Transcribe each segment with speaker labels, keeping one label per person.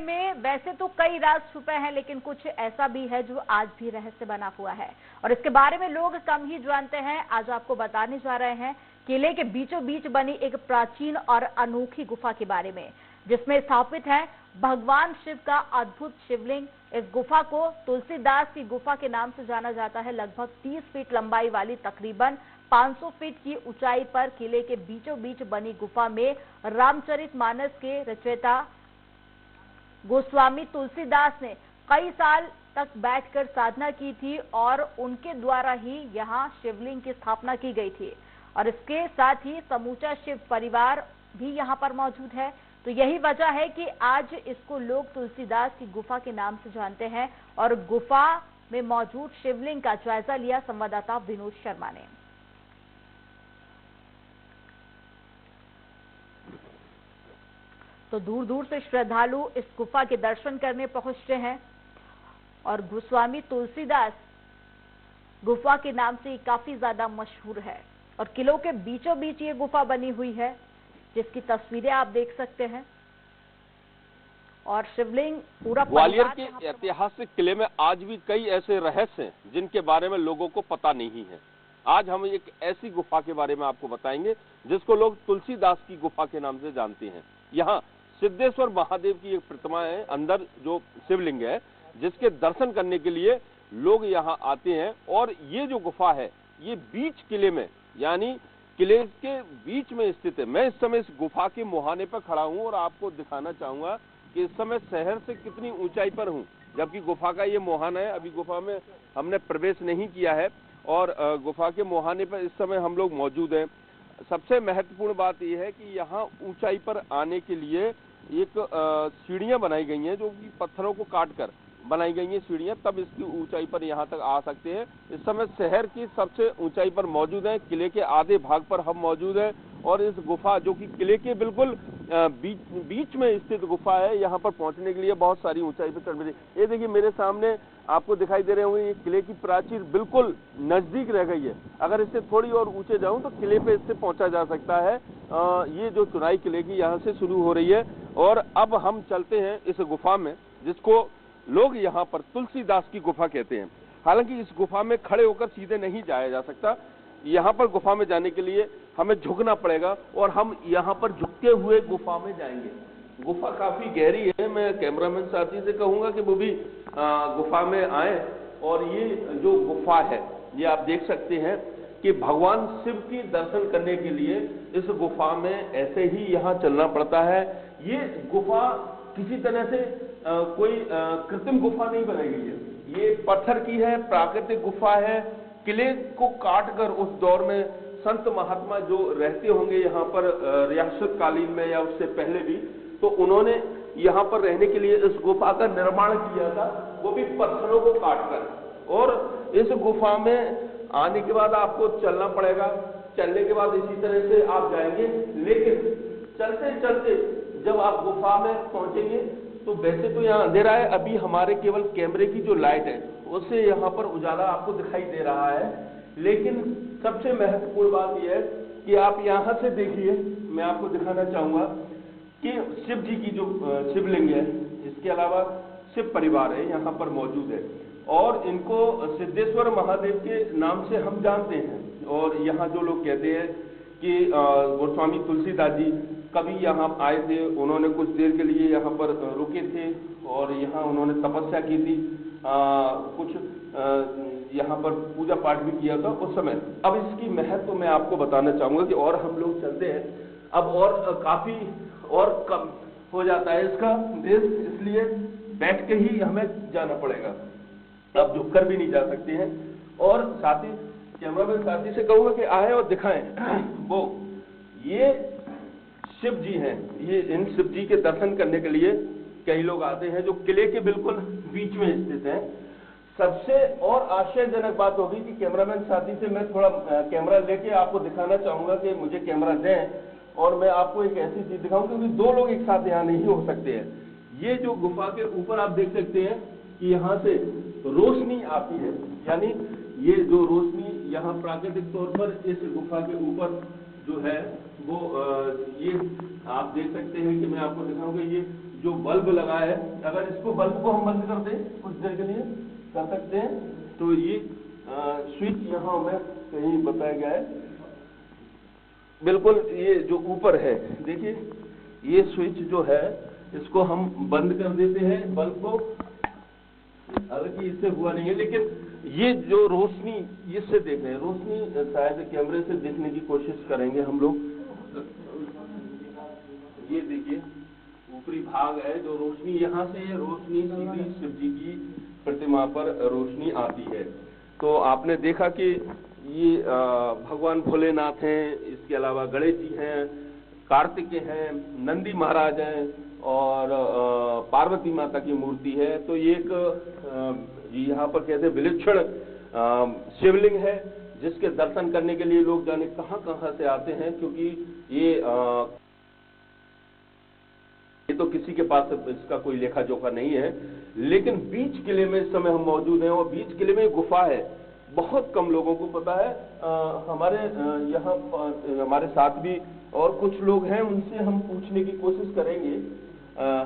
Speaker 1: में वैसे तो कई राज छुपे हैं, लेकिन कुछ ऐसा भी है जो आज भी रहस्य बना हुआ है और इसके बारे में लोग कम ही जानते हैं। आज आपको बताने जा रहे हैं किले के बीचों बीच बनी एक प्राचीन और अनोखी गुफा के बारे में, जिसमें स्थापित है भगवान शिव का अद्भुत शिवलिंग। इस गुफा को तुलसीदास की गुफा के नाम से जाना जाता है। लगभग 30 फीट लंबाई वाली तकरीबन 500 फीट की ऊंचाई पर किले के बीचों बीच बनी गुफा में रामचरितमानस के रचयिता गोस्वामी तुलसीदास ने कई साल तक बैठकर साधना की थी और उनके द्वारा ही यहाँ शिवलिंग की स्थापना की गई थी और इसके साथ ही समूचा शिव परिवार भी यहाँ पर मौजूद है। तो यही वजह है कि आज इसको लोग तुलसीदास की गुफा के नाम से जानते हैं और गुफा में मौजूद शिवलिंग का जायजा लिया संवाददाता विनोद शर्मा ने। तो दूर दूर से श्रद्धालु इस गुफा के दर्शन करने पहुंचते हैं और गोस्वामी तुलसीदास गुफा के नाम से काफी ज्यादा मशहूर है और किलों के बीचों बीच ये गुफा बनी हुई है, जिसकी तस्वीरें आप देख सकते हैं। और शिवलिंग पूरा
Speaker 2: ग्वालियर के ऐतिहासिक किले में आज भी कई ऐसे रहस्य हैं जिनके बारे में लोगों को पता नहीं है। आज हम एक ऐसी गुफा के बारे में आपको बताएंगे जिसको लोग तुलसीदास की गुफा के नाम से जानते हैं। यहाँ सिद्धेश्वर महादेव की एक प्रतिमा है, अंदर जो शिवलिंग है, जिसके दर्शन करने के लिए लोग यहाँ आते हैं। और ये जो गुफा है ये बीच किले में, यानी किले के बीच में स्थित है। मैं इस समय इस गुफा के मुहाने पर खड़ा हूँ और आपको दिखाना चाहूंगा कि इस समय शहर से कितनी ऊंचाई पर हूँ, जबकि गुफा का ये मुहाना है। अभी गुफा में हमने प्रवेश नहीं किया है और गुफा के मुहाने पर इस समय हम लोग मौजूद हैं। सबसे महत्वपूर्ण बात यह है कि यहाँ ऊंचाई पर आने के लिए एक सीढ़ियां बनाई गई हैं, जो कि पत्थरों को काटकर बनाई गई हैं सीढ़ियां, तब इसकी ऊंचाई पर यहाँ तक आ सकते हैं। इस समय शहर की सबसे ऊंचाई पर मौजूद है, किले के आधे भाग पर हम मौजूद हैं और इस गुफा जो कि किले के बिल्कुल बीच में स्थित गुफा है, यहाँ पर पहुंचने के लिए बहुत सारी ऊंचाई पर चढ़। ये देखिए मेरे सामने आपको दिखाई दे रहे होंगे, ये किले की प्राचीर बिल्कुल नजदीक रह गई है। अगर इससे थोड़ी और ऊंचे जाऊं तो किले पे इससे पहुंचा जा सकता है। ये जो चुनाई किले की यहाँ से शुरू हो रही है और अब हम चलते हैं इस गुफा में, जिसको लोग यहाँ पर तुलसीदास की गुफा कहते हैं। हालांकि इस गुफा में खड़े होकर सीधे नहीं जाया जा सकता। यहाँ पर गुफा में जाने के लिए हमें झुकना पड़ेगा और हम यहाँ पर झुकते हुए गुफा में जाएंगे। गुफा काफी गहरी है। मैं कैमरामैन साथी से कहूंगा कि वो भी गुफा में आए। और ये जो गुफा है ये आप देख सकते हैं कि भगवान शिव की दर्शन करने के लिए इस गुफा में ऐसे ही यहाँ चलना पड़ता है। ये गुफा किसी तरह से कोई कृत्रिम गुफा नहीं बनाई गई है। ये पत्थर की है, प्राकृतिक गुफा है। किले को काटकर उस दौर में संत महात्मा जो रहते होंगे यहाँ पर रियासत कालीन में या उससे पहले भी, तो उन्होंने यहाँ पर रहने के लिए इस गुफा का निर्माण किया था, वो भी पत्थरों को काटकर। और इस गुफा में आने के बाद आपको चलना पड़ेगा। चलने के बाद इसी तरह से आप जाएंगे, लेकिन चलते चलते जब आप गुफा में पहुंचेंगे तो वैसे तो यहाँ अंधेरा है, अभी हमारे केवल कैमरे की जो लाइट है उससे यहाँ पर उजाला आपको दिखाई दे रहा है। लेकिन सबसे महत्वपूर्ण बात यह है कि आप यहाँ से देखिए, मैं आपको दिखाना चाहूंगा कि शिव जी की जो शिवलिंग है, इसके अलावा शिव परिवार है यहाँ पर मौजूद है और इनको सिद्धेश्वर महादेव के नाम से हम जानते हैं। और यहाँ जो लोग कहते हैं कि गोस्वामी तुलसीदास जी कभी यहाँ आए थे, उन्होंने कुछ देर के लिए यहाँ पर रुके थे और यहाँ उन्होंने तपस्या की थी, कुछ यहाँ पर पूजा पाठ भी किया था उस समय। अब इसकी महत्व मैं आपको बताना चाहूंगा कि और हम लोग चलते हैं अब, और काफी और कम हो जाता है इसका देश, इसलिए बैठ के ही हमें जाना पड़ेगा। अब झुक कर भी नहीं जा सकते हैं। और साथी कैमरामैन साथी से कहूंगा कि आए और दिखाएं। वो ये शिव जी हैं, ये इन शिव जी के दर्शन करने के लिए कई लोग आते हैं जो किले के बिल्कुल बीच में स्थित हैं। सबसे और आश्चर्यजनक बात होगी कि कैमरामैन साथी से मैं थोड़ा कैमरा लेके आपको दिखाना चाहूंगा कि मुझे कैमरा दें और मैं आपको एक ऐसी चीज दिखाऊं, क्योंकि दो लोग एक साथ यहाँ नहीं हो सकते हैं। ये जो गुफा के ऊपर आप देख सकते हैं कि यहाँ से रोशनी आती है, यानी ये जो रोशनी यहाँ प्राकृतिक तौर पर इस गुफा के ऊपर जो है वो ये आप देख सकते हैं कि मैं आपको दिखाऊंगा, ये जो बल्ब लगा है, अगर इसको बल्ब को हम बंद कर दें कुछ देर के लिए, कर सकते हैं। तो ये स्विच यहाँ में कहीं बताया गया है, बिल्कुल ये जो ऊपर है, देखिए ये स्विच जो है इसको हम बंद कर देते हैं बल्ब को। हालांकि इससे हुआ नहीं है, लेकिन ये जो रोशनी इससे देख रहे हैं, रोशनी शायद कैमरे से देखने की कोशिश करेंगे हम लोग। ये देखिए ऊपरी भाग है, जो रोशनी यहाँ से रोशनी सीधी शिव जी की प्रतिमा पर रोशनी आती है। तो आपने देखा कि ये भगवान भोलेनाथ हैं, इसके अलावा गणेश जी हैं, कार्तिकेय हैं, नंदी महाराज हैं और पार्वती माता की मूर्ति है। तो ये एक यहाँ पर कहते हैं विलक्षण शिवलिंग है, जिसके दर्शन करने के लिए लोग जाने कहाँ से आते हैं, क्योंकि ये तो किसी के पास इसका कोई लेखा जोखा नहीं है। लेकिन बीच किले में इस समय हम मौजूद हैं और बीच किले में गुफा है, बहुत कम लोगों को पता है। हमारे यहाँ हमारे साथ भी और कुछ लोग हैं, उनसे हम पूछने की कोशिश करेंगे।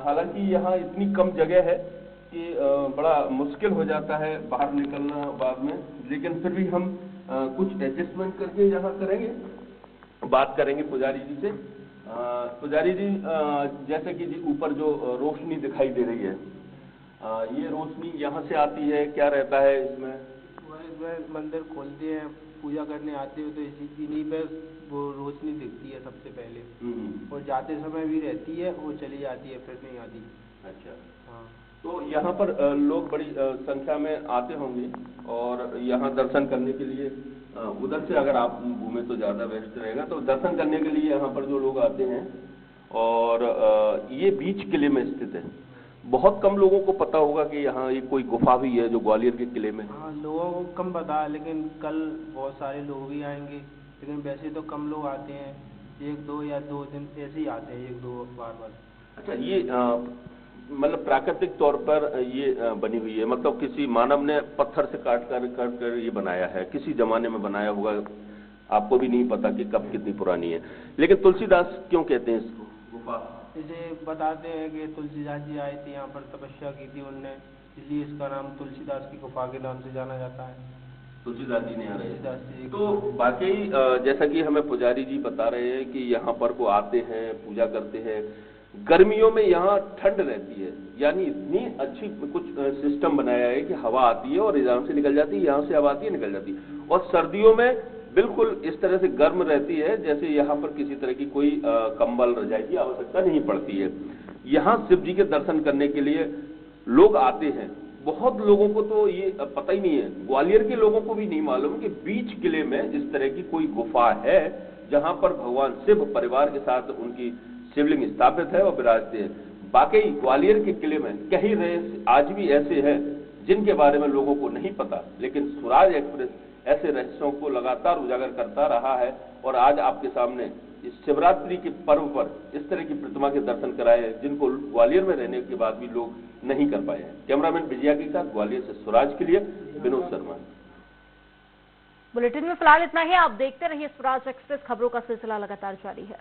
Speaker 2: हालांकि यहाँ इतनी कम जगह है कि बड़ा मुश्किल हो जाता है बाहर निकलना बाद में, लेकिन फिर भी हम कुछ एडजस्टमेंट करके यहाँ करेंगे, बात करेंगे पुजारी जी से। पुजारी जी, जैसे कि जी ऊपर जो रोशनी दिखाई दे रही है, ये रोशनी यहाँ से आती है, क्या रहता है इसमें?
Speaker 3: मंदिर खोलते हैं, पूजा करने आते हो तो इन्हीं पे वो रोशनी दिखती है सबसे पहले, और जाते समय भी रहती है, वो चली जाती है, फिर नहीं आती।
Speaker 2: अच्छा,
Speaker 3: हाँ।
Speaker 2: तो यहाँ पर लोग बड़ी संख्या में आते होंगे और यहाँ दर्शन करने के लिए, उधर से अगर आप घूमे तो ज्यादा बेस्ट रहेगा। तो दर्शन करने के लिए यहाँ पर जो लोग आते हैं, और ये बीच किले में स्थित है। बहुत कम लोगों को पता होगा कि यहाँ ये कोई गुफा भी है जो ग्वालियर के किले में।
Speaker 3: हाँ, लोगों को कम पता है, लेकिन कल बहुत सारे लोग भी आएंगे, लेकिन वैसे तो कम लोग आते हैं, 1-2 या 2 दिन ऐसे ही आते हैं, 1-2 बार।
Speaker 2: अच्छा, ये मतलब प्राकृतिक तौर पर ये बनी हुई है, मतलब किसी मानव ने पत्थर से काट कर ये बनाया है, किसी जमाने में बनाया होगा, आपको भी नहीं पता कि कब कितनी पुरानी है। लेकिन तुलसीदास क्यों कहते हैं इसको गुफा?
Speaker 3: इसे बताते हैं कि तुलसीदास जी आए थे यहाँ पर, तपस्या की थी उनने, इसलिए इसका नाम तुलसीदास की गुफा के नाम से जाना जाता है।
Speaker 2: तुलसीदास जी ने आए। तो वाकई जैसा कि हमें पुजारी जी बता रहे हैं कि यहाँ पर को आते हैं, पूजा करते हैं। गर्मियों में यहाँ ठंड रहती है, यानी इतनी अच्छी कुछ सिस्टम बनाया है कि हवा आती है और यहाँ से निकल जाती है, यहाँ से हवा आती है निकल जाती है। और सर्दियों में बिल्कुल इस तरह से गर्म रहती है, जैसे यहाँ पर किसी तरह की कोई कंबल रजाई की आवश्यकता नहीं पड़ती है। यहाँ शिव जी के दर्शन करने के लिए लोग आते हैं। बहुत लोगों को तो ये पता ही नहीं है, ग्वालियर के लोगों को भी नहीं मालूम कि बीच किले में इस तरह की कोई गुफा है, जहां पर भगवान शिव परिवार के साथ उनकी शिवलिंग स्थापित है और विराजते हैं। बाकी ग्वालियर के किले में कई रहस्य आज भी ऐसे हैं जिनके बारे में लोगों को नहीं पता, लेकिन स्वराज एक्सप्रेस ऐसे रहस्यों को लगातार उजागर करता रहा है। और आज आपके सामने इस शिवरात्रि के पर्व पर इस तरह की प्रतिमा के दर्शन कराए हैं, जिनको ग्वालियर में रहने के बाद भी लोग नहीं कर पाए हैं। कैमरामैन विजया के साथ ग्वालियर से स्वराज के लिए विनोद शर्मा।
Speaker 1: बुलेटिन में फिलहाल इतना ही। आप देखते रहिए स्वराज एक्सप्रेस, खबरों का सिलसिला लगातार जारी है।